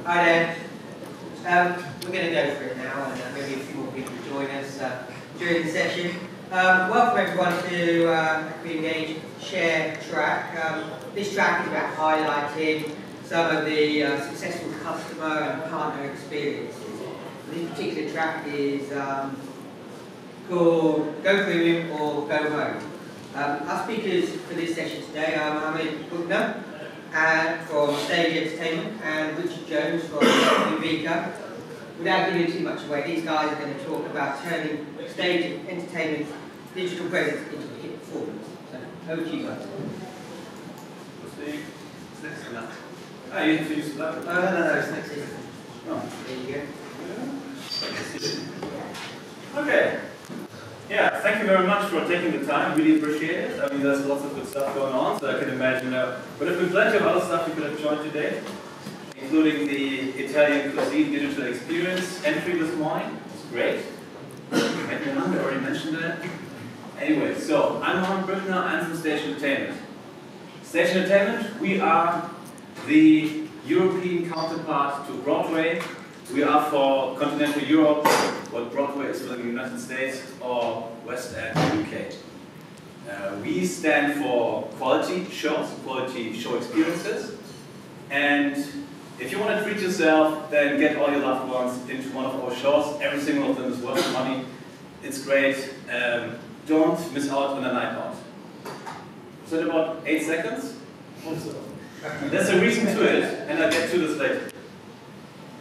Hi there. We're going to go for it now, and maybe a few more people join us during the session. Welcome everyone to Acquia Engage Share track. This track is about highlighting some of the successful customer and partner experiences. This particular track is called Go Premium or Go Home. Our speakers for this session today are Mohammed Bugner from Stage Entertainment and Richard Jones from Uvica. Without giving too much away, these guys are going to talk about turning Stage Entertainment's digital presence into a hit performance. So, over to you guys. It's next to that. Oh, you have to use that? No, it's next to you. Oh. There you go. Okay. Yeah, thank you very much for taking the time. Really appreciate it. I mean, there's lots of good stuff going on, so I can imagine. But there's been plenty of other stuff you could have joined today, including the Italian cuisine digital experience entry this morning. It's great. I already mentioned that. Anyway, so I'm Mohammed Bugner. I'm from Stage Entertainment. Stage Entertainment, we are the European counterpart to Broadway. We are for continental Europe, what Broadway is for the United States, or West End, UK. We stand for quality shows, quality show experiences. And if you want to treat yourself, then get all your loved ones into one of our shows. Every single of them is worth money. It's great. Don't miss out on a night out. So in about 8 seconds? Also. There's a reason to it, and I'll get to this later.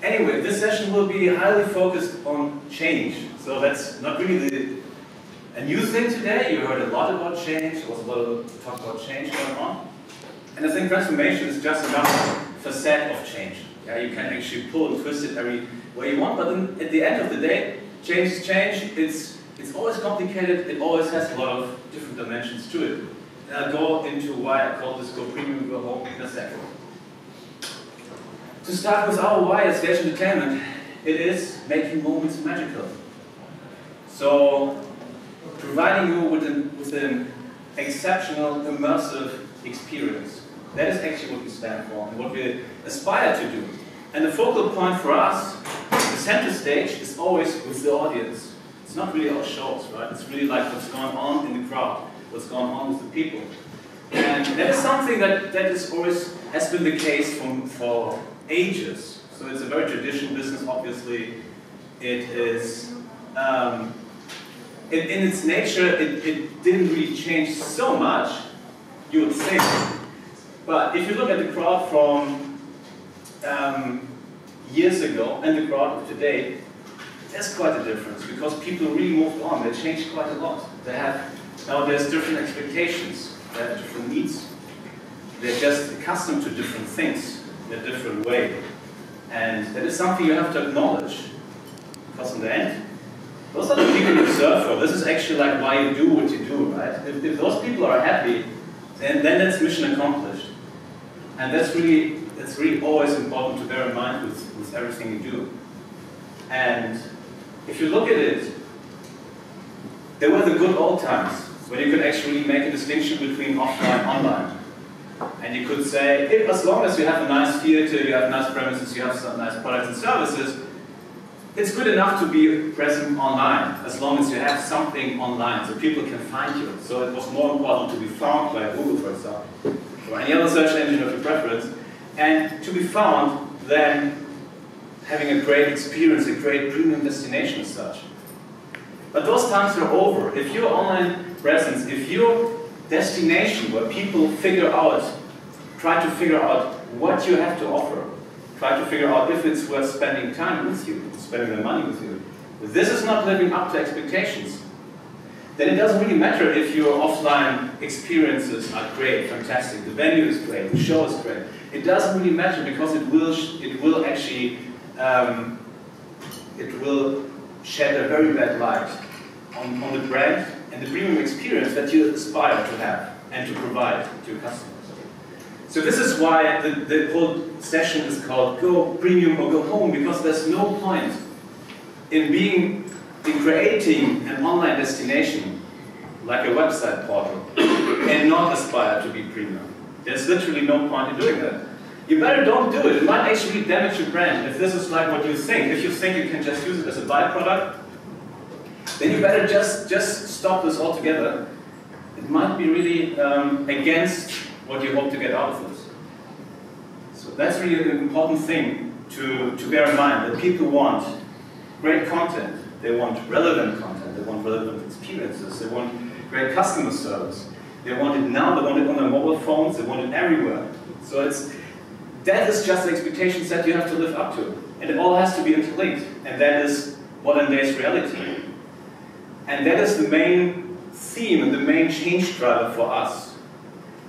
Anyway, this session will be highly focused on change. So that's not really a new thing today. You heard a lot about change. There was a lot of talk about change going on. And I think transformation is just another facet of change. Yeah, you can actually pull and twist it every way you want, but then at the end of the day, change is change. It's always complicated. It always has a lot of different dimensions to it. And I'll go into why I call this Go Premium, Go Home in a second. To start with our why at Stage Entertainment, it is making moments magical. So, providing you with an exceptional, immersive experience. That is actually what we stand for and what we aspire to do. And the focal point for us, the center stage, is always with the audience. It's not really our shows, right? It's really like what's going on in the crowd, what's going on with the people. And that is something that is always has been the case for ages. So it's a very traditional business, obviously. It is, in its nature, it didn't really change so much, you would think. But if you look at the crowd from years ago and the crowd of today, there's quite a difference because people really moved on. They changed quite a lot. Now there's different expectations. They have different needs. They're just accustomed to different things in a different way. And that is something you have to acknowledge. Because in the end, those are the people you serve for. This is actually like why you do what you do, right? If those people are happy, then that's mission accomplished. And that's really always important to bear in mind with everything you do. And if you look at it, there were the good old times when you could actually make a distinction between offline and online. And you could say, if, as long as you have a nice theater, you have nice premises, you have some nice products and services, it's good enough to be present online, as long as you have something online, so people can find you. So it was more important to be found by Google, for example, or any other search engine of your preference, and to be found than having a great experience, a great premium destination as such. But those times are over. If your online presence, if your destination where people try to figure out what you have to offer, try to figure out if it's worth spending time with you, spending their money with you, if this is not living up to expectations, then it doesn't really matter if your offline experiences are great, fantastic, the venue is great, the show is great. It doesn't really matter because it will actually shed a very bad light on the brand and the premium experience that you aspire to have and to provide to your customers. So this is why the whole session is called Go Premium or Go Home, because there's no point in creating an online destination like a website portal and not aspire to be premium. There's literally no point in doing that. you better don't do it. It might actually damage your brand if this is like what you think. If you think you can just use it as a byproduct, then you better just stop this altogether. It might be really against what you hope to get out of this. So that's really an important thing to bear in mind, that people want great content, they want relevant content, they want relevant experiences, they want great customer service. They want it now, they want it on their mobile phones, they want it everywhere. So that is just the expectations that you have to live up to. And it all has to be interlinked. And that is modern day's reality. And that is the main theme and the main change driver for us,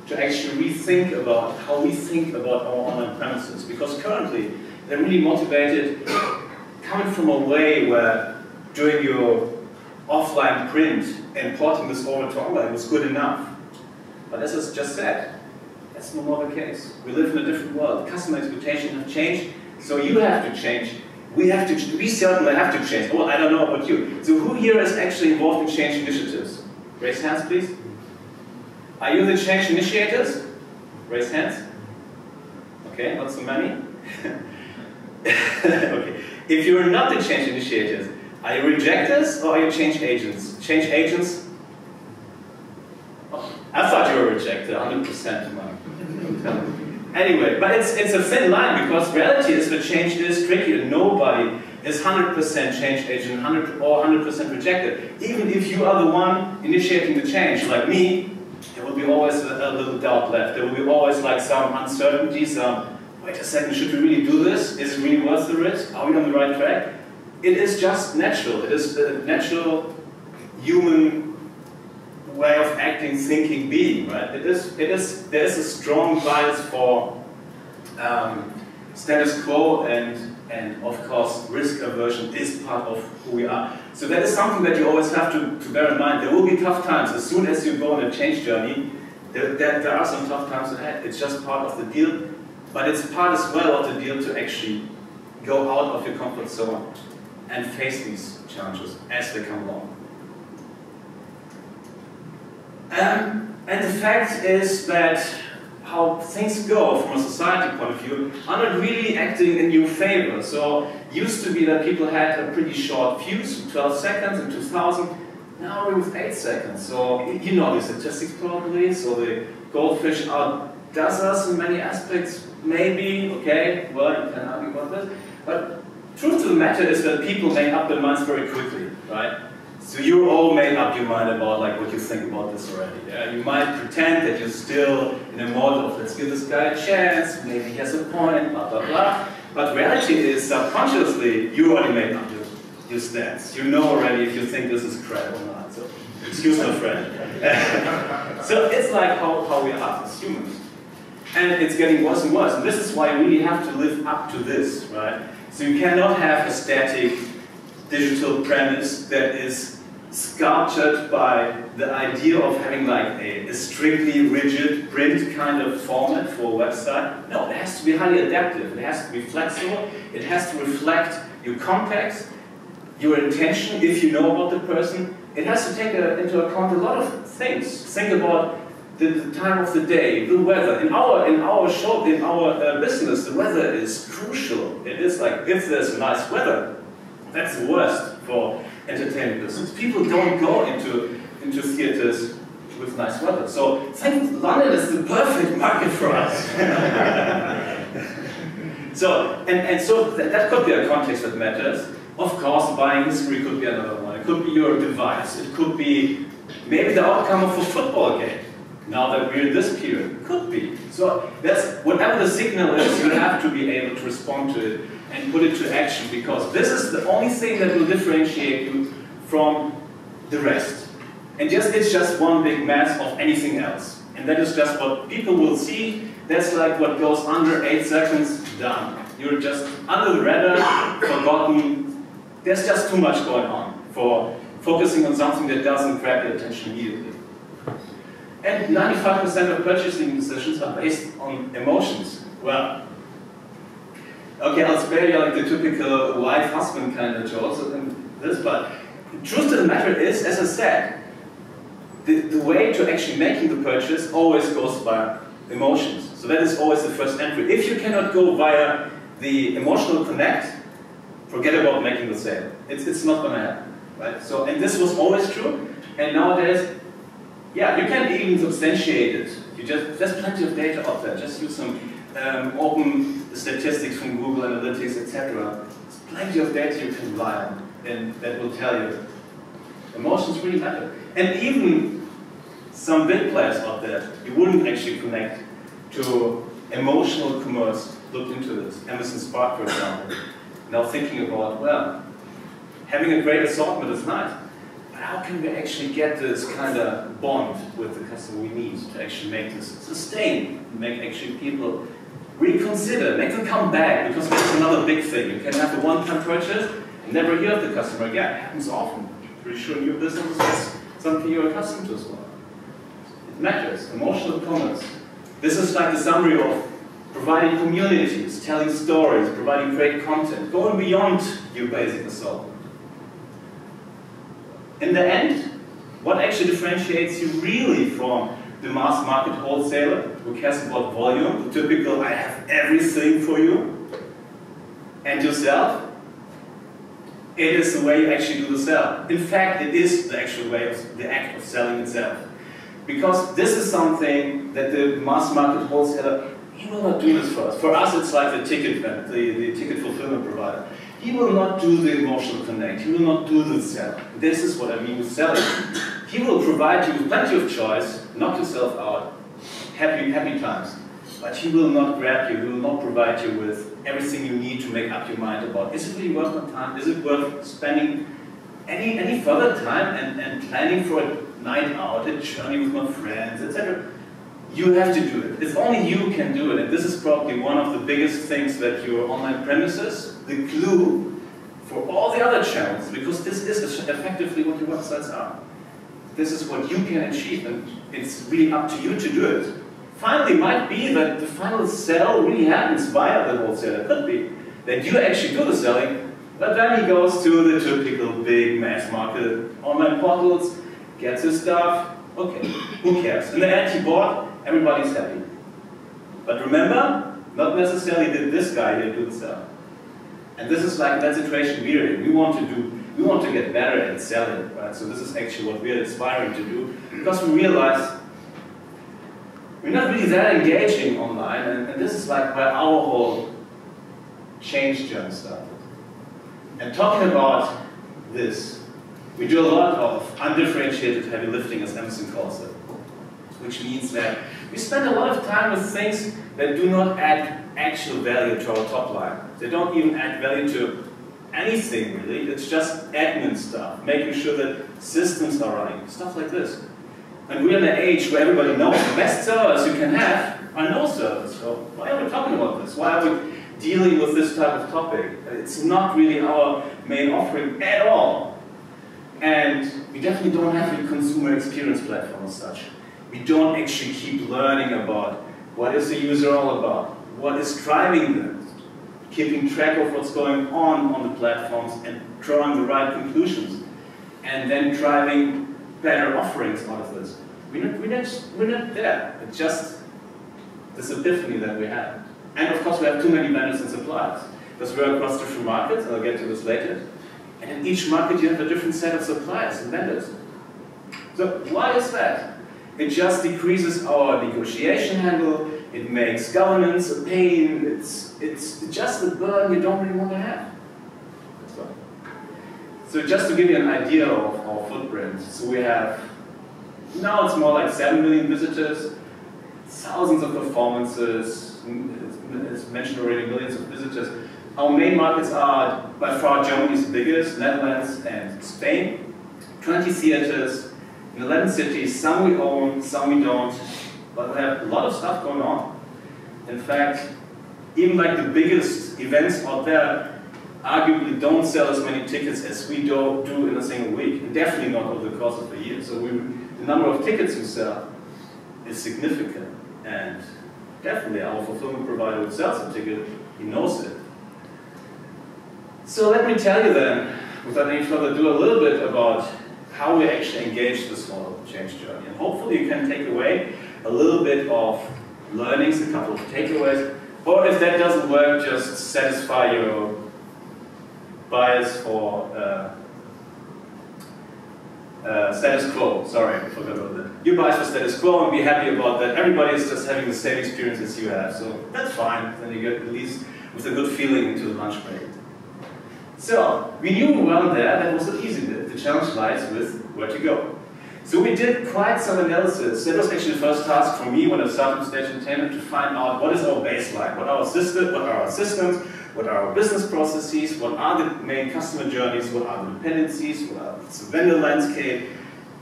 to actually rethink about how we think about our online premises. Because currently, they're really motivated, coming from a way where doing your offline print and porting this over to online was good enough. But as I just said, that's no more the case. We live in a different world. Customer expectations have changed, so you have to change. We certainly have to change. Well, I don't know about you. So who here is actually involved in change initiatives? Raise hands, please. Are you the change initiators? Raise hands. Okay, not so many. Okay. If you're not the change initiators, are you rejectors or are you change agents? Change agents? Oh, I thought you were a rejector, 100%. Anyway, but it's a thin line, because reality is that change is tricky and nobody is 100% change agent or 100% rejected. Even if you are the one initiating the change, like me, there will be always a little doubt left. There will be always like some uncertainty, some, wait a second, should we really do this? Is it really worth the risk? Are we on the right track? It is just natural. It is a natural human way of acting, thinking, being, right? There is a strong bias for status quo, and of course risk aversion is part of who we are. So that is something that you always have to bear in mind. There will be tough times. As soon as you go on a change journey, there are some tough times ahead. It's just part of the deal, but it's part as well of the deal to actually go out of your comfort zone and face these challenges as they come along. And the fact is that how things go from a society point of view are not really acting in your favor. So used to be that people had a pretty short fuse, 12 seconds in 2000, now we're with 8 seconds. So you know the statistics probably, so the goldfish outdoes us in many aspects, maybe, okay, well you can argue about this, but truth to the matter is that people make up their minds very quickly, right? So you all made up your mind about like what you think about this already. Yeah? You might pretend that you're still in a mode of let's give this guy a chance, maybe he has a point, blah blah blah. But reality is subconsciously you already made up your stance. You know already if you think this is crap or not. So excuse my friend. So it's like how we are as humans. And it's getting worse and worse. And this is why you really have to live up to this, right? So you cannot have a static digital premise that is sculptured by the idea of having like a strictly rigid print kind of format for a website. No, it has to be highly adaptive, it has to be flexible, it has to reflect your context, your intention if you know about the person. It has to take into account a lot of things. Think about the time of the day, the weather. In our business, the weather is crucial. It is like, if there's nice weather, that's the worst for entertainment business. People don't go into theaters with nice weather. So I think London is the perfect market for us. So that could be a context that matters. Of course, buying history could be another one. It could be your device. It could be maybe the outcome of a football game. Now that we're in this period, it could be. So that's whatever the signal is, you have to be able to respond to it and put it to action, because this is the only thing that will differentiate you from the rest. And it's just one big mass of anything else. And that is just what people will see. That's like what goes under 8 seconds, done. You're just under the radar, forgotten. There's just too much going on for focusing on something that doesn't grab your attention immediately. And 95% of purchasing decisions are based on emotions. Well, okay, I'll spare you like the typical wife husband kind of jokes and this, but the truth of the matter is, as I said, the way to actually making the purchase always goes by emotions. So that is always the first entry. If you cannot go via the emotional connect, forget about making the sale. It's not going to happen, right? So, and this was always true, and nowadays, yeah, you can even substantiate it. There's plenty of data out there. Just use some open statistics from Google Analytics, etc. There's plenty of data you can rely on, and that will tell you emotions really matter. And even some big players out there, you wouldn't actually connect to emotional commerce. Looked into this. Amazon Spark, for example. Now thinking about, well, having a great assortment is nice, but how can we actually get this kind of bond with the customer we need to actually make this sustain, make actually people reconsider, make them come back, because that's another big thing. You can have a one-time purchase and never hear of the customer again. It happens often. Pretty sure your business is something you're accustomed to as well. It matters. Emotional commerce. This is like the summary of providing communities, telling stories, providing great content, going beyond your basic assortment. In the end, what actually differentiates you really from the mass market wholesaler who cares about volume, the typical I have everything for you, and yourself? It is the way you actually do the sell. In fact, it is the actual way of the act of selling itself. Because this is something that the mass market wholesaler, he will not do this for us. For us, it's like the ticket vendor, the ticket fulfillment provider. He will not do the emotional connect. He will not do the sell. This is what I mean with selling. He will provide you with plenty of choice, knock yourself out, happy times. But he will not grab you. He will not provide you with everything you need to make up your mind about. Is it really worth my time? Is it worth spending any further time and planning for a night out, a journey with my friends, etc.? You have to do it. It's only you can do it. And this is probably one of the biggest things that your online premises, the glue for all the other channels, because this is effectively what your websites are. This is what you can achieve, and it's really up to you to do it. Finally, might be that the final sell really happens via the wholesaler. Could be that you actually do the selling, but then he goes to the typical big mass market online portals, gets his stuff. Okay, who cares? In the end, he bought, everybody's happy. But remember, not necessarily did this guy here do the sell. And this is like that situation we're in. We want to get better at selling, right? So this is actually what we're aspiring to do, because we realize we're not really that engaging online, and this is like where our whole change journey started. And talking about this, we do a lot of undifferentiated heavy lifting, as Amazon calls it, which means that we spend a lot of time with things that do not add actual value to our top line. They don't even add value to anything, really. It's just admin stuff, making sure that systems are running, stuff like this. And we're in an age where everybody knows the best servers you can have are no servers. So why are we talking about this? Why are we dealing with this type of topic? It's not really our main offering at all. And we definitely don't have a consumer experience platform as such. We don't actually keep learning about what is the user all about, what is driving them, keeping track of what's going on the platforms and drawing the right conclusions, and then driving better offerings out of this. We're not there. It's just this epiphany that we have. And of course we have too many vendors and suppliers, because we're across different markets, and I'll get to this later. And in each market you have a different set of suppliers and vendors. So why is that? It just decreases our negotiation handle, it makes governance a pain, it's just a burden you don't really want to have. So just to give you an idea of our footprint, so we have, now it's more like 7 million visitors, thousands of performances, as mentioned already, millions of visitors. Our main markets are by far Germany's biggest, Netherlands and Spain. 20 theaters in 11 cities, some we own, some we don't, but we have a lot of stuff going on. In fact, even like the biggest events out there arguably don't sell as many tickets as we do in a single week, and definitely not over the course of a year. So the number of tickets we sell is significant, and definitely our fulfillment provider who sells a ticket, he knows it. So let me tell you then, without any further ado, a little bit about how we actually engage this whole change journey. And hopefully you can take away a little bit of learnings, a couple of takeaways, or if that doesn't work, just satisfy your bias for status quo. Sorry, I forgot about that. Your bias for status quo, and be happy about that. Everybody is just having the same experience as you have, so that's fine. Then you get at least with a good feeling into the lunch break. So we knew around there that was the easy bit. The challenge lies with where to go. So we did quite some analysis. That was actually the first task for me when I started with Stage Entertainment, to find out what is our baseline, what are our systems, what are our business processes, what are the main customer journeys, what are the dependencies, what are the vendor landscape,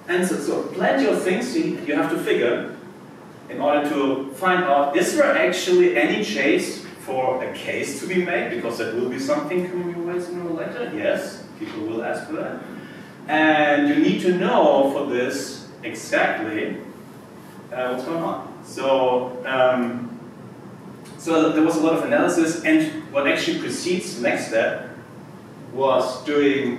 and so plenty of things you have to figure in order to find out, is there actually any chase for a case to be made, because there will be something coming your way sooner or later. Yes, people will ask for that. And you need to know for this exactly what's going on. So, so there was a lot of analysis, and what actually precedes the next step was doing,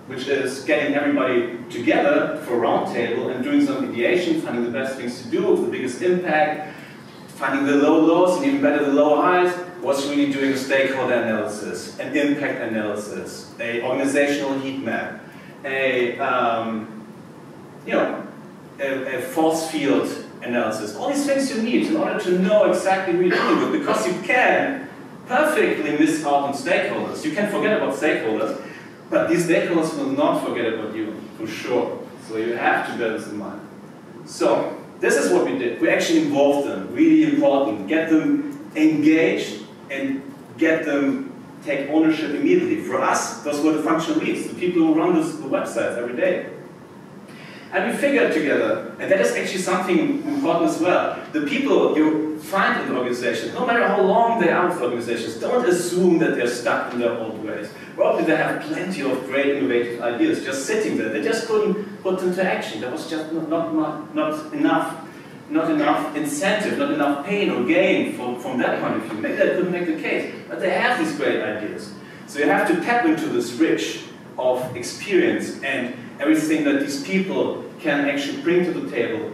which is getting everybody together for a round table and doing some ideation, finding the best things to do with the biggest impact, finding the low lows and even better the low highs, was really doing a stakeholder analysis, an impact analysis, a organizational heat map, a force field analysis. All these things you need in order to know exactly who you're dealing with, because you can perfectly miss out on stakeholders. You can forget about stakeholders, but these stakeholders will not forget about you, for sure. So you have to bear this in mind. So this is what we did. We actually involved them, really important. Get them engaged and get them take ownership immediately. For us, those were the functional leads, the people who run the websites every day. And we figured together, and that is actually something important as well. The people you find in the organization, no matter how long they are with organizations, don't assume that they're stuck in their old ways. Probably they have plenty of great innovative ideas just sitting there. They just couldn't put them to action. There was just not enough incentive, not enough pain or gain from that point of view. Maybe they couldn't make the case, but they have these great ideas. So you have to tap into this rich of experience and everything that these people can actually bring to the table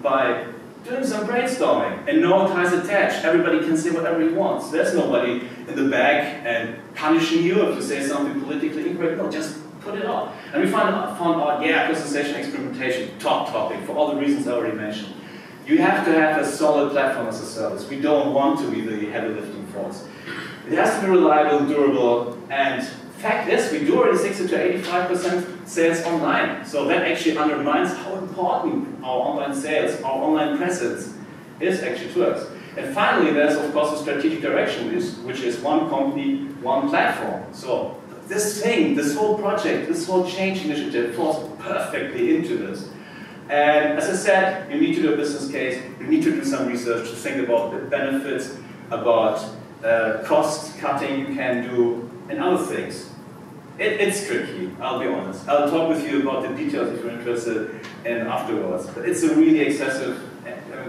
by doing some brainstorming, and no ties attached. Everybody can say whatever he wants. There's nobody in the back and punishing you if you say something politically incorrect. No, just put it out. And we found out, yeah, personalization experimentation, top topic for all the reasons I already mentioned. You have to have a solid platform as a service. We don't want to be the heavy lifting force. It has to be reliable, durable, and fact is, we do already 60 to 85% sales online. So that actually undermines how important our online sales, our online presence is actually to us. And finally, there's of course a strategic direction, which is one company, one platform. So this thing, this whole project, this whole change initiative falls perfectly into this. And as I said, you need to do a business case, you need to do some research to think about the benefits, about cost cutting you can do, and other things. It's tricky, I'll be honest. I'll talk with you about the details if you're interested in afterwards. But it's a really excessive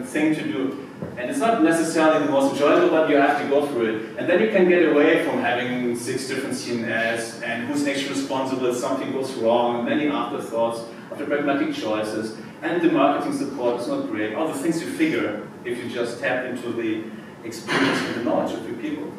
thing to do. And it's not necessarily the most enjoyable, but you have to go through it. And then you can get away from having 6 different CMS and who's actually responsible if something goes wrong, and many afterthoughts of the pragmatic choices. And the marketing support is not great. All the things you figure if you just tap into the experience and the knowledge of your people.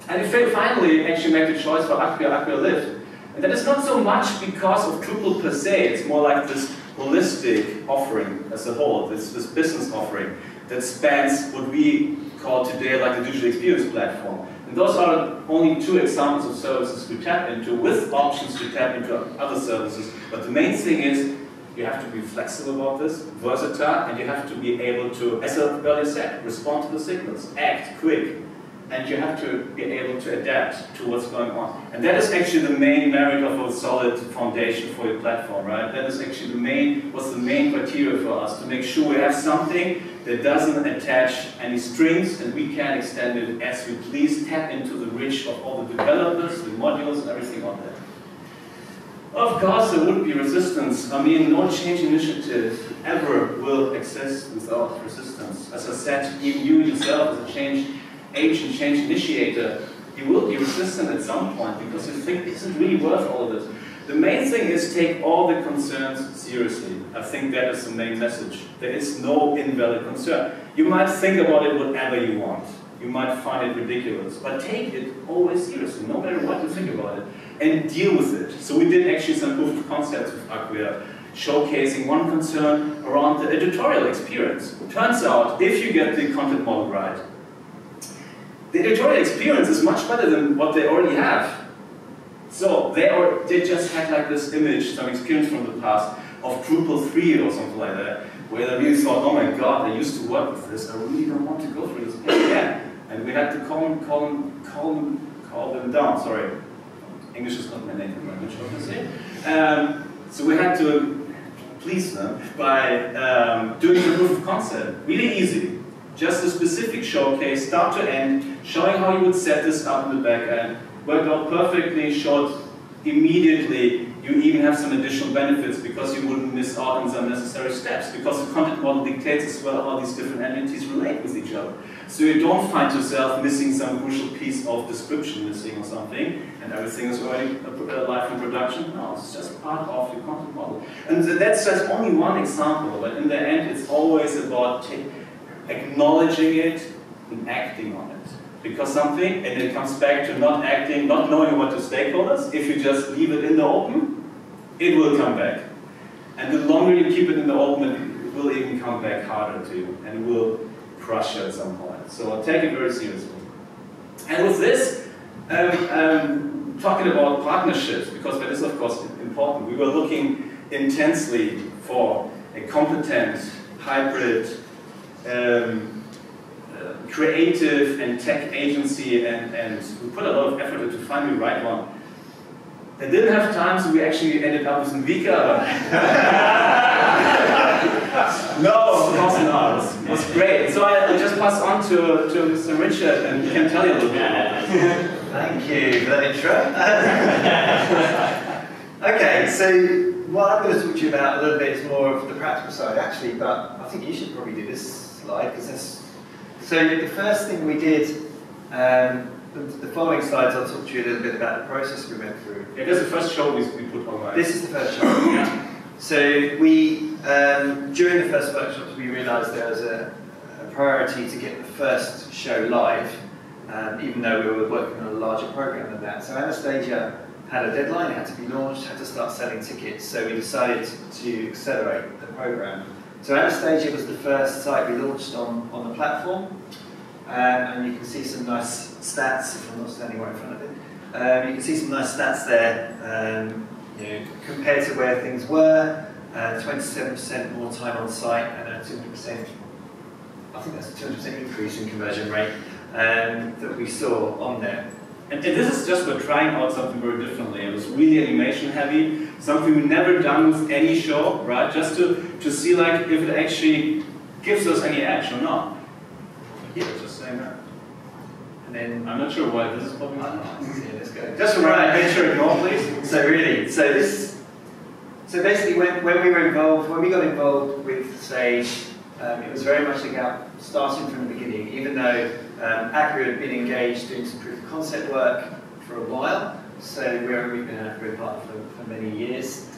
And we finally actually make the choice for Acquia Lift. And that is not so much because of Drupal per se, it's more like this holistic offering as a whole, this business offering that spans what we call today like the digital experience platform. And those are only 2 examples of services we tap into, with options to tap into other services. But the main thing is, you have to be flexible about this, versatile, and you have to be able to, as I earlier said, respond to the signals, act quick. And you have to be able to adapt to what's going on. And that is actually the main merit of a solid foundation for your platform, right? That is actually what's the main criteria for us, to make sure we have something that doesn't attach any strings and we can extend it as we please, tap into the rich of all the developers, the modules, and everything on that. Of course, there would be resistance. I mean, no change initiative ever will exist without resistance. As I said, even you yourself as a change agent, change initiator, you will be resistant at some point because you think, is it really worth all of this? The main thing is take all the concerns seriously. I think that is the main message. There is no invalid concern. You might think about it whatever you want. You might find it ridiculous, but take it always seriously, no matter what you think about it, and deal with it. So we did actually some proof of concepts with Acquia, showcasing one concern around the editorial experience. It turns out, if you get the content model right, the editorial experience is much better than what they already have. So they just had like this image, some experience from the past of Drupal 3 or something like that, where they really thought, oh my god, I used to work with this, I really don't want to go through this again. And we had to calm them down, sorry. English is not my native language, obviously. So we had to please them by doing the proof of concept. Really easy. Just a specific showcase, start to end, showing how you would set this up in the back end. Worked out perfectly, showed immediately you even have some additional benefits because you wouldn't miss out on some necessary steps, because the content model dictates as well how these different entities relate with each other. So you don't find yourself missing some crucial piece of description missing or something, and everything is already live in production. No, it's just part of your content model. And that's just only one example, but in the end it's always about acknowledging it and acting on it. Because something, and it comes back to not acting, not knowing what to stakeholders. If you just leave it in the open, it will come back. And the longer you keep it in the open, it will even come back harder to you, and it will crush you at some point. So take it very seriously. And with this, talking about partnerships, because that is of course important, we were looking intensely for a competent, hybrid, creative and tech agency, and we put a lot of effort into finding the right one. They didn't have time, so we actually ended up with Vika. No, of course not. It was great. So I just pass on to Mr. Richard, and he can tell you a little bit about it. Thank you for that intro. Okay, so what I'm going to talk to you about a little bit is more of the practical side, actually, but I think you should probably do this slide, because that's... So the first thing we did, the following slides, I'll talk to you a little bit about the process we went through. Yeah, this is the first show we put online. This is the first show. Yeah. So we, during the first workshops, we realised there was a priority to get the first show live, even though we were working on a larger program than that. So Anastasia had a deadline, it had to be launched, had to start selling tickets, so we decided to accelerate the program. So Anastasia was the first site we launched on the platform, and you can see some nice stats, if I'm not standing right in front of it. You can see some nice stats there, you know, compared to where things were, 27% more time on site and a 200%, I think that's a 200% increase in conversion rate that we saw on there. And this is just, we're trying out something very differently. It was really animation heavy, something we've never done with any show, right? Just to see like if it actually gives us any edge or not. Here, just saying that. And then, I'm not sure why this is probably not. Yeah, let's go. Just right, picture ignore, please. So really, so basically when we were involved, when we got involved with Stage, it was very much about starting from the beginning, even though Acquia had been engaged doing some proof of concept work for a while, so we've been an Acquia partner for many years.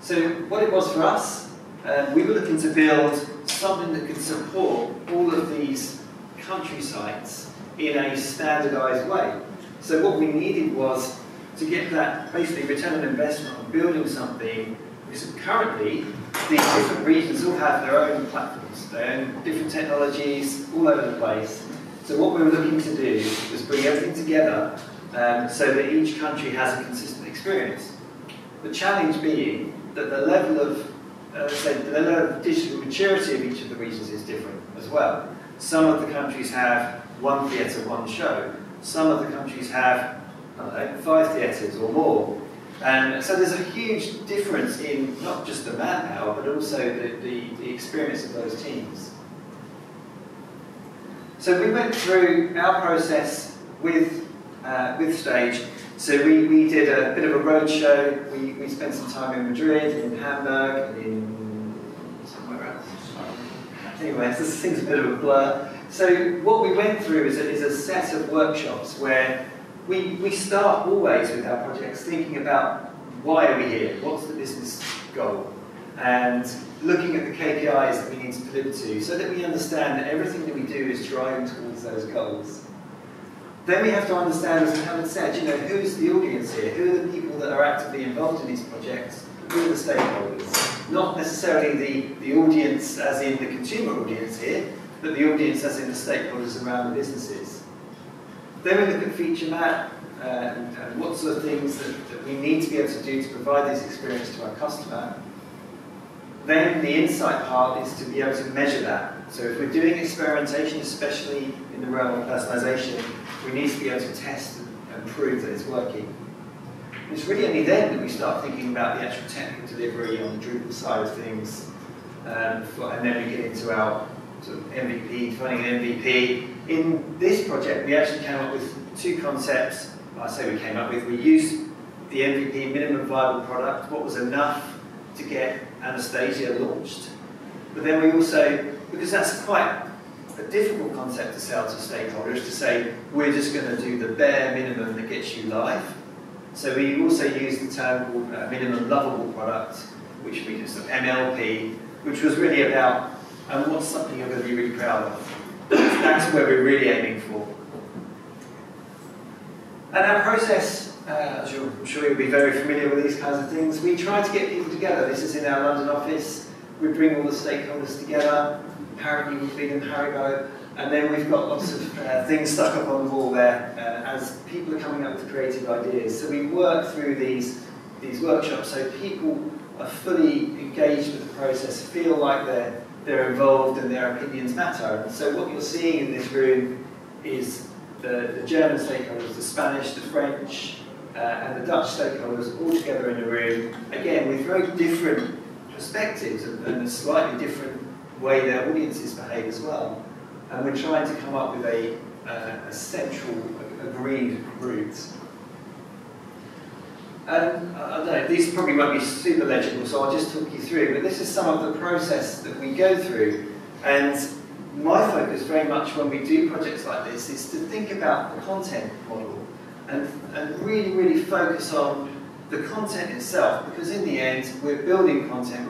So what it was for us, we were looking to build something that could support all of these country sites in a standardized way. So what we needed was to get that basically return on investment on building something, because currently these different regions all have their own platforms, their own different technologies all over the place. So what we were looking to do was bring everything together so that each country has a consistent experience. The challenge being that the level of the level of digital maturity of each of the regions is different as well. Some of the countries have one theatre, one show. Some of the countries have 5 theatres or more. And so there's a huge difference in not just the manpower, but also the experience of those teams. So we went through our process with Stage. So we did a bit of a roadshow. We spent some time in Madrid, in Hamburg, and in somewhere else. Anyway, this thing's a bit of a blur. So what we went through is a set of workshops where we start always with our projects thinking about why are we here? What's the business goal? And looking at the KPIs that we need to deliver to, so that we understand that everything that we do is driving towards those goals. Then we have to understand, as Mohammed said, who's the audience here? Who are the people that are actively involved in these projects? Who are the stakeholders? Not necessarily the audience as in the consumer audience here, but the audience as in the stakeholders around the businesses. Then we look at feature map and what sort of things that we need to be able to do to provide this experience to our customer. Then the insight part is to be able to measure that. So if we're doing experimentation, especially in the realm of personalisation, we need to be able to test and prove that it's working. And it's really only then that we start thinking about the actual technical delivery on the Drupal side of things, and then we get into our sort of MVP, finding an MVP. In this project, we actually came up with two concepts. I say we came up with. We used the MVP, minimum viable product, what was enough to get Anastasia launched. But then we also, because that's quite a difficult concept to sell to stakeholders, to say, we're just going to do the bare minimum that gets you live. So we also used the term called minimum lovable product, which we just MLP, which was really about, what's something you're going to be really proud of. That's where we're really aiming for. And our process, as I'm sure you'll be very familiar with these kinds of things, we try to get people together. This is in our London office. We bring all the stakeholders together, apparently with Big and Haribo, and then we've got lots of things stuck up on the wall there as people are coming up with creative ideas. So we work through these workshops so people are fully engaged with the process, feel like they're involved and their opinions matter. And so what you're seeing in this room is the German stakeholders, the Spanish, the French, and the Dutch stakeholders all together in a room, again with very different perspectives and a slightly different way their audiences behave as well. And we're trying to come up with a central agreed route. And I don't know, these probably won't be super legible, so I'll just talk you through, but this is some of the process that we go through. And my focus very much when we do projects like this is to think about the content model and really, really focus on the content itself, because in the end, we're building content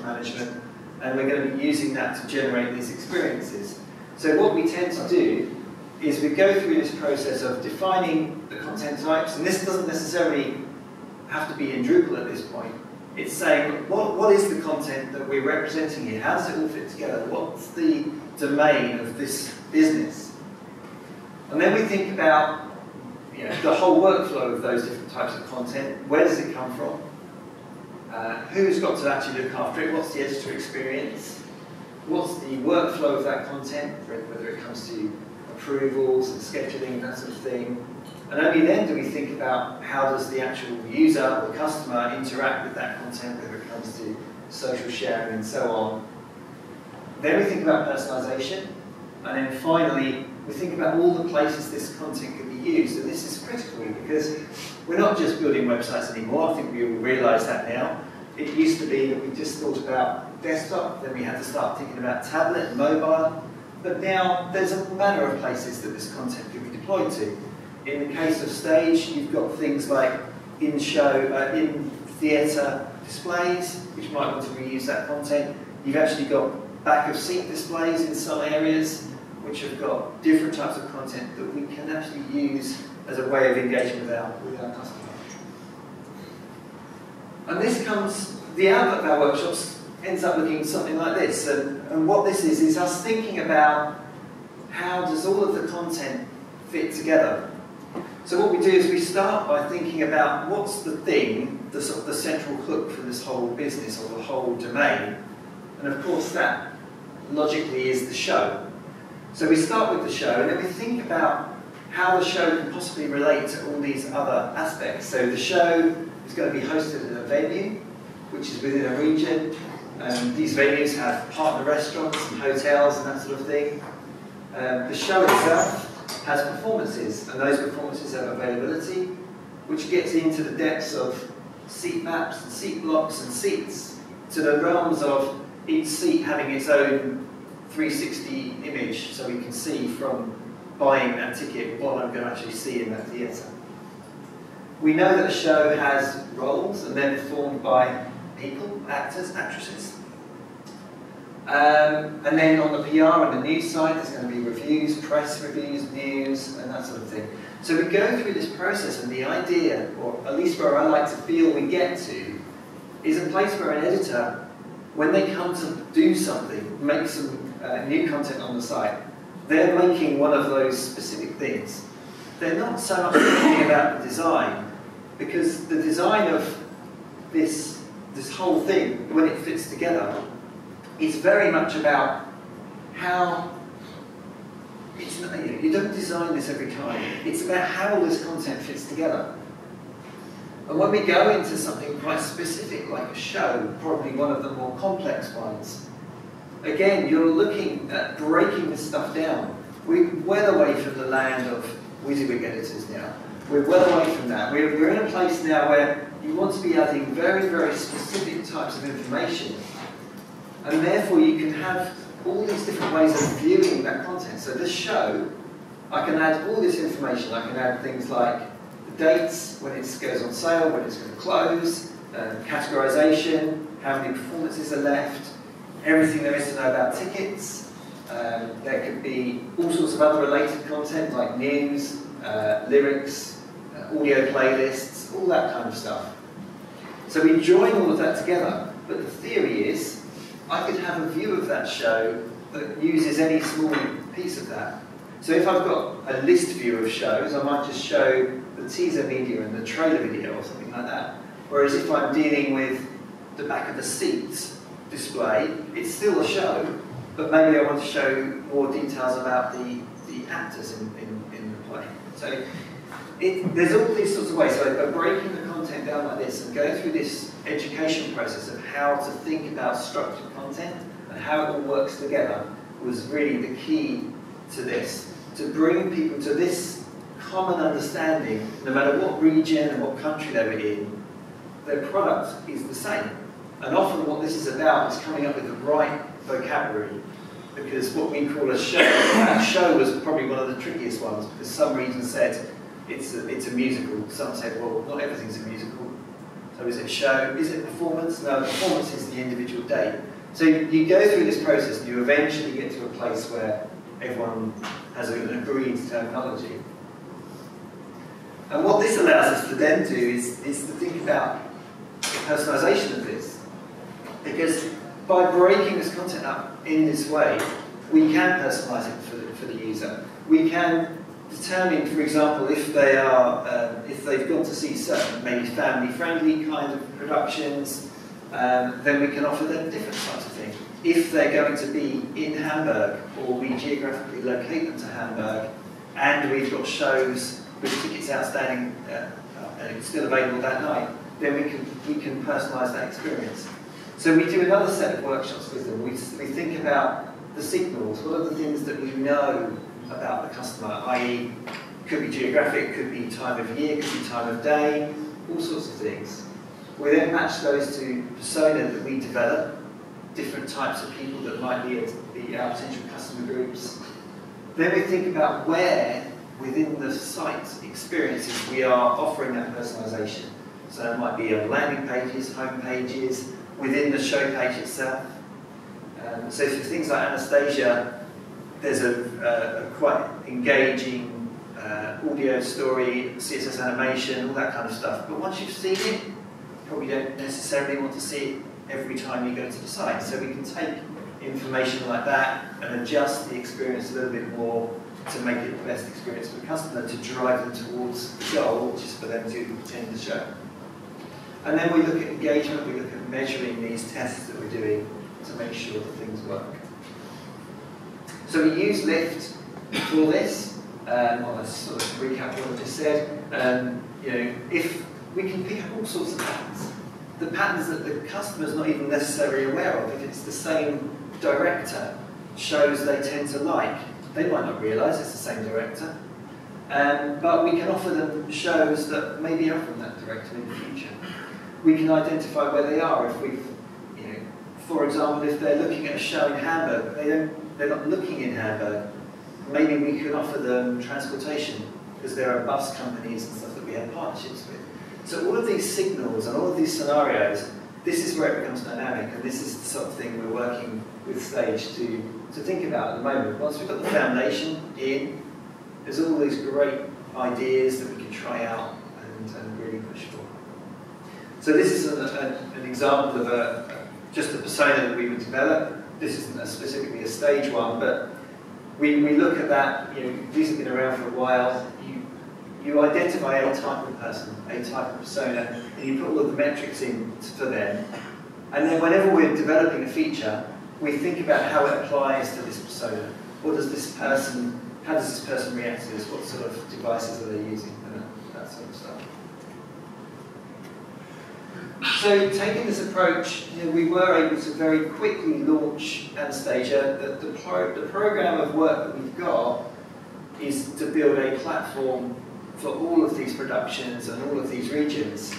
management, and we're going to be using that to generate these experiences. So what we tend to do is we go through this process of defining the content types, and this doesn't necessarily have to be in Drupal at this point. It's saying, what is the content that we're representing here? How does it all fit together? What's the domain of this business? And then we think about the whole workflow of those different types of content. Where does it come from? Who's got to actually look after it? What's the editor experience? What's the workflow of that content, whether it comes to approvals and scheduling, that sort of thing. And only then do we think about how does the actual user or customer interact with that content, whether it comes to social sharing and so on. Then we think about personalization. And then finally, we think about all the places this content can be used. And this is critical because we're not just building websites anymore. I think we all realise that now. It used to be that we just thought about desktop, then we had to start thinking about tablet and mobile. But now there's a manner of places that this content can be deployed to. In the case of Stage, you've got things like in-theatre displays, which you might want to reuse that content. You've actually got back-of-seat displays in some areas, which have got different types of content that we can actually use as a way of engaging with our customer. And this comes, the output of our workshops ends up looking something like this. And what this is us thinking about how does all of the content fit together. So what we do is we start by thinking about what's the thing, the sort of the central hook for this whole business or the whole domain. And of course that logically is the show. So we start with the show and then we think about how the show can possibly relate to all these other aspects. So the show is going to be hosted at a venue, which is within a region. These venues have partner restaurants and hotels and that sort of thing. The show itself has performances, and those performances have availability, which gets into the depths of seat maps and seat blocks and seats, to the realms of each seat having its own 360 image, so we can see from buying that ticket what I'm going to actually see in that theatre. We know that a show has roles and they're performed by people, actors, actresses. And then on the PR and the news side, there's going to be reviews, press reviews, news, and that sort of thing. So we go through this process, and the idea, or at least where I like to feel we get to, is a place where an editor, when they come to do something, make some new content on the site, they're making one of those specific things. They're not so much thinking about the design, because the design of this whole thing, when it fits together, is very much about how, it's not, you don't design this every time, it's about how all this content fits together. And when we go into something quite specific, like a show, probably one of the more complex ones, again, you're looking at breaking this stuff down. We're well away from the land of WYSIWYG editors now. We're well away from that. We're in a place now where you want to be adding very, very specific types of information. And therefore you can have all these different ways of viewing that content. So this show, I can add all this information. I can add things like the dates, when it goes on sale, when it's going to close, categorization, how many performances are left, everything there is to know about tickets. There could be all sorts of other related content like news, lyrics, audio playlists, all that kind of stuff. So we join all of that together, but the theory is I could have a view of that show that uses any small piece of that. So if I've got a list view of shows, I might just show the teaser media and the trailer video or something like that. Whereas if I'm dealing with the back of the seats display, it's still a show, but maybe I want to show more details about the actors in the play. So there's all these sorts of ways. So by breaking the content down like this and going through this education process of how to think about structured content and how it all works together was really the key to this. To bring people to this common understanding, no matter what region and what country they were in, their product is the same. And often what this is about is coming up with the right vocabulary, because what we call a show was probably one of the trickiest ones, because some regions said it's a musical, some said, well, not everything's a musical. So is it a show? Is it performance? No, performance is the individual date. So you go through this process and you eventually get to a place where everyone has an agreed terminology. And what this allows us to then do is to think about the personalisation of this. Because by breaking this content up in this way, we can personalise it for the user. We can determine, for example, if they are, if they've gone to see certain maybe family-friendly kind of productions, then we can offer them different types of things. If they're going to be in Hamburg, or we geographically locate them to Hamburg, and we've got shows with tickets outstanding and it's still available that night, then we can personalise that experience. So we do another set of workshops with them. We think about the signals. What are the things that we know about the customer, i.e. could be geographic, could be time of year, could be time of day, all sorts of things. We then match those to persona that we develop, different types of people that might be our potential customer groups. Then we think about where within the site experiences we are offering that personalisation. So it might be on landing pages, home pages, within the show page itself. So for things like Anastasia, there's a quite engaging audio story, CSS animation, all that kind of stuff. But once you've seen it, you probably don't necessarily want to see it every time you go to the site. So we can take information like that and adjust the experience a little bit more to make it the best experience for the customer, to drive them towards the goal, which is for them to attend the show. And then we look at engagement, we look at measuring these tests that we're doing to make sure that things work. So we use Lift for this, on a sort of recap of what I just said. You know, if we can pick up all sorts of patterns, the patterns that the customer's not even necessarily aware of. If it's the same director, shows they tend to like, they might not realise it's the same director. But we can offer them shows that maybe are from that director in the future. We can identify where they are. If we've, you know, for example, if they're looking at a show in Hamburg, they're not looking in Hamburg. Maybe we can offer them transportation because there are bus companies and stuff that we have partnerships with. So all of these signals and all of these scenarios, this is where it becomes dynamic, and this is the sort of thing we're working with Stage to think about at the moment. Once we've got the foundation in, there's all these great ideas that we can try out and really push for. So this is an example of just a persona that we would develop. This isn't specifically a Stage one, but we look at that. These have been around for a while. You identify a type of person, a type of persona, and you put all of the metrics in for them. And then whenever we're developing a feature, we think about how it applies to this persona. How does this person react to this? What sort of devices are they using? And that sort of stuff. So taking this approach, we were able to very quickly launch Anastasia. The program of work that we've got is to build a platform for all of these productions and all of these regions.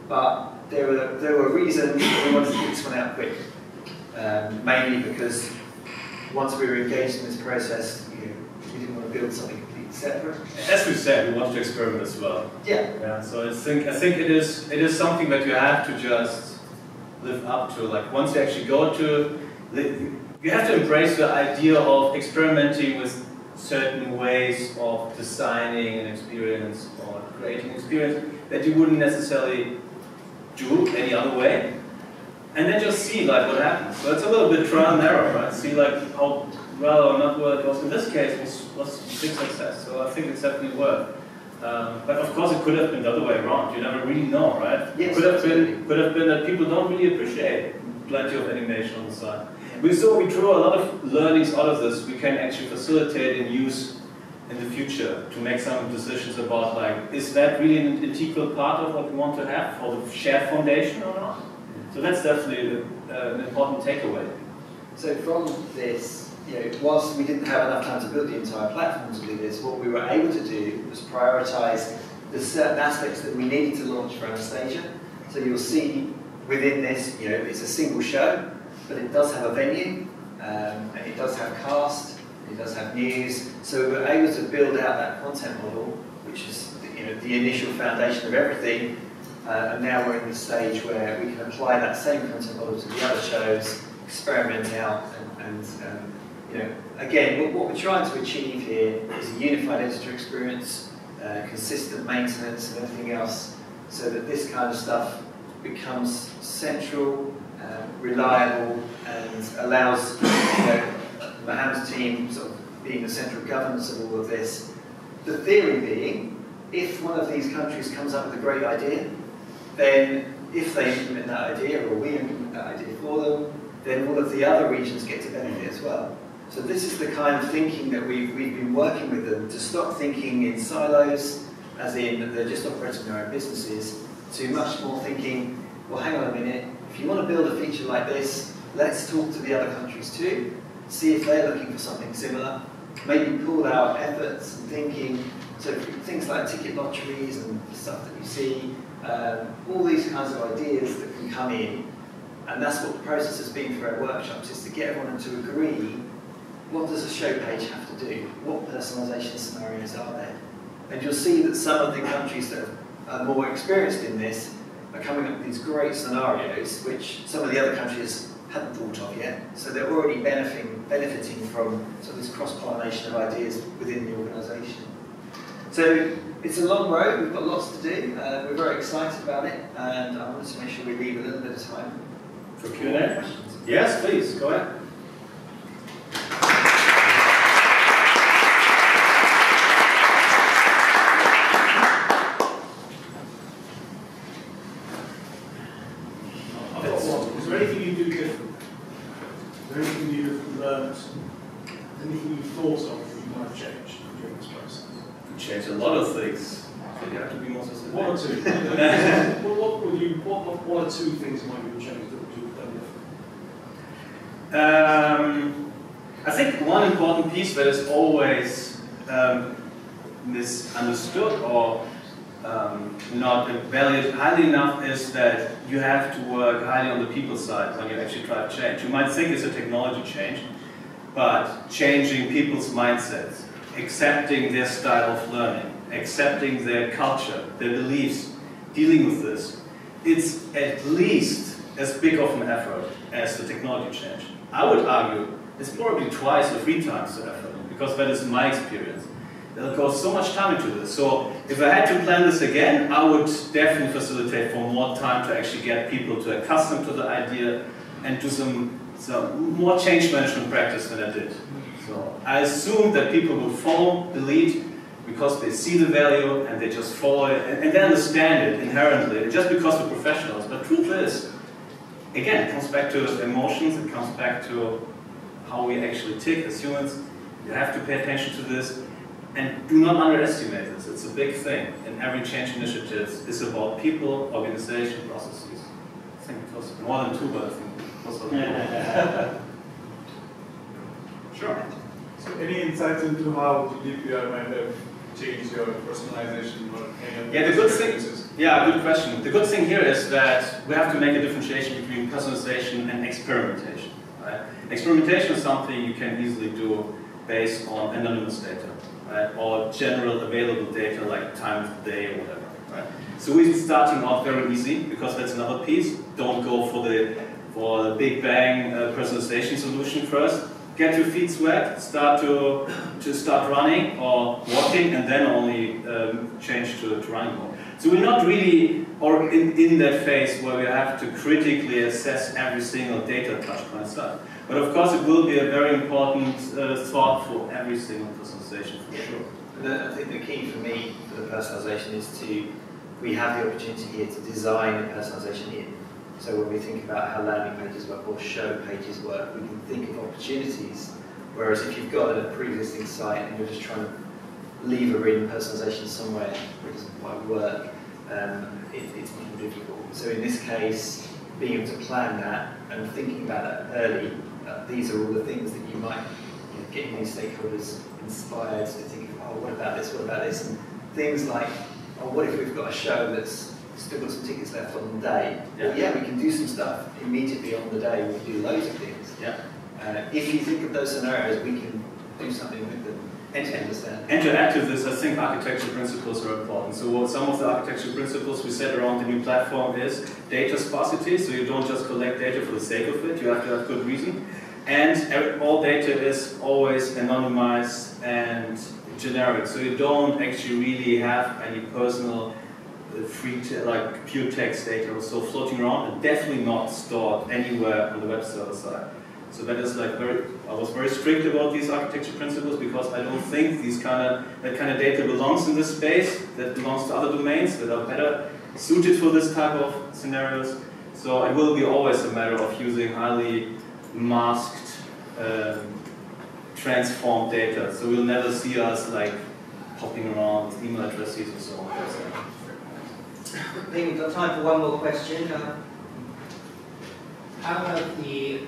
But there were reasons we wanted to get this one out quick. Mainly because once we were engaged in this process, we didn't want to build something completely separate. As we said, we want to experiment as well. Yeah. So I think it is something that you have to just live up to. Like once you actually go to, you have to embrace the idea of experimenting with certain ways of designing an experience or creating an experience that you wouldn't necessarily do any other way. And then just see like what happens. So it's a little bit trial and error, right? See like how well or not well it goes. In this case, it was a big success. So I think it's definitely worked. But of course, it could have been the other way around. You never really know, right? Yes, could have been that people don't really appreciate plenty of animation on the side. We drew a lot of learnings out of this. We can actually facilitate and use in the future to make some decisions about like, is that really an integral part of what we want to have for the shared foundation or not? So that's definitely an important takeaway. So from this, whilst we didn't have enough time to build the entire platform to do this, what we were able to do was prioritise the certain aspects that we needed to launch for Anastasia. So you'll see within this, it's a single show, but it does have a venue, and it does have cast, it does have news. So we were able to build out that content model, which is the initial foundation of everything. And now we're in the stage where we can apply that same content model to the other shows, experiment out, and again, what we're trying to achieve here is a unified editor experience, consistent maintenance, and everything else, so that this kind of stuff becomes central, reliable, and allows Maham's team sort of being the central governance of all of this. The theory being, if one of these countries comes up with a great idea, then if they implement that idea, or we implement that idea for them, then all of the other regions get to benefit as well. So this is the kind of thinking that we've been working with them, to stop thinking in silos, as in they're just operating their own businesses, to much more thinking, well, hang on a minute, if you want to build a feature like this, let's talk to the other countries too, see if they're looking for something similar, maybe pool our efforts and thinking, so things like ticket lotteries and stuff that you see, all these kinds of ideas that can come in, and that's what the process has been for our workshops, is to get everyone to agree, what does a show page have to do? What personalisation scenarios are there? And you'll see that some of the countries that are more experienced in this are coming up with these great scenarios, which some of the other countries hadn't thought of yet. So they're already benefiting from sort of this cross-pollination of ideas within the organisation. So it's a long road, we've got lots to do, we're very excited about it, and I wanted to make sure we leave a little bit of time for Q&A. Yes, please, go ahead. Is there anything you do different? Is there anything you've learned? Anything you thought of that you might change during this process? Change a lot of things. So you have to be more specific. One or two. What are two things might you change that you've done different? I think one important piece that is always misunderstood or not valued highly enough is that you have to work highly on the people side when you actually drive change. You might think it's a technology change, but changing people's mindsets, accepting their style of learning, accepting their culture, their beliefs, dealing with this, it's at least as big of an effort as the technology change. I would argue it's probably twice or 3 times the effort, because that is my experience. There goes so much time into this. So if I had to plan this again, I would definitely facilitate for more time to actually get people to accustom to the idea and do some more change management practice than I did. So I assume that people will follow the lead because they see the value and they just follow it and they understand it inherently, just because we're professionals. But truth is, again, it comes back to emotions, it comes back to how we actually tick as humans. You have to pay attention to this. And do not underestimate this. It's a big thing. And every change initiative is about people, organization, processes. I think it was more than 2, but I think it was a lot. Sure. So any insights into how GDPR might have changed your personalization or any of the good thing, good question. The good thing here is that we have to make a differentiation between personalization and experimentation. Right? Experimentation is something you can easily do based on anonymous data. Right? Or general available data like time of the day or whatever. Right? So we're starting out very easy because that's another piece. Don't go for the big bang personalization solution first. Get your feet wet, start running or walking, and then only change to running mode. So we're not really in that phase where we have to critically assess every single data touch point stuff. But of course, it will be a very important thought for every single personalization, for sure. I think the key for me for the personalization is we have the opportunity here to design the personalization in. So when we think about how landing pages work or show pages work, we can think of opportunities. Whereas if you've got a pre-existing site and you're just trying to lever in personalization somewhere where it doesn't quite work, it's much more difficult. So in this case, being able to plan that and thinking about that early, these are all the things that you might get these stakeholders inspired to think, oh, what about this, and things like, oh, what if we've got a show that's still got some tickets left on the day? Well, yeah, we can do some stuff immediately on the day, we can do loads of things. Yeah. If you think of those scenarios, we can do something with them. And to understand. And to add to this, I think architecture principles are important. So some of the architecture principles we set around the new platform is data sparsity, so you don't just collect data for the sake of it, you have to have good reason. And all data is always anonymized and generic, so you don't actually really have any personal like pure text data or so floating around, and definitely not stored anywhere on the web server side. So that is like I was very strict about these architecture principles because I don't think that kind of data belongs in this space, that belongs to other domains that are better suited for this type of scenarios. So it will be always a matter of using highly masked, transformed data. So you'll never see us like hopping around with email addresses and so on. I think we've got time for one more question. How have the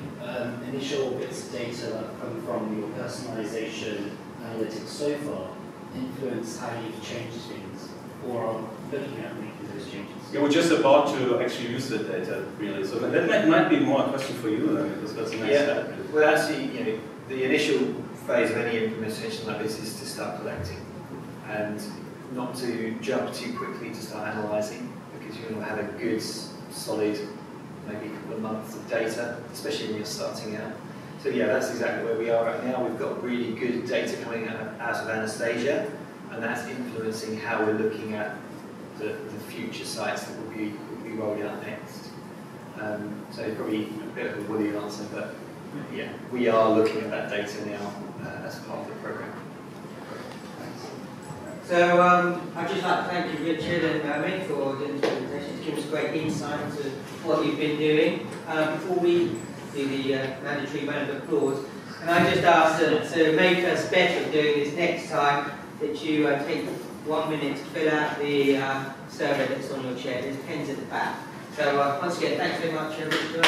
initial bits of data that have come from your personalization analytics so far influenced how you've changed things or are looking at making those changes? Yeah, we're just about to actually use the data, really. So that might be more a question for you, because that's the next step. Well, actually, the initial phase of any implementation like this is to start collecting and not to jump too quickly to start analysing, because you want to have a good, solid, maybe a couple of months of data, especially when you're starting out. So yeah, that's exactly where we are right now. We've got really good data coming out of Anastasia, and that's influencing how we're looking at the future sites that will be rolled out next. So probably a bit of a woolly answer, but yeah, we are looking at that data now as part of the program. So I'd just like to thank you, Richard and Naomi, for doing this presentation. It's given us great insight into what you've been doing. Before we do the mandatory round of applause, can I just ask to make us better doing this next time, that you take 1 minute to fill out the survey that's on your chair. There's pens at the back. So once again, thanks very much, Richard.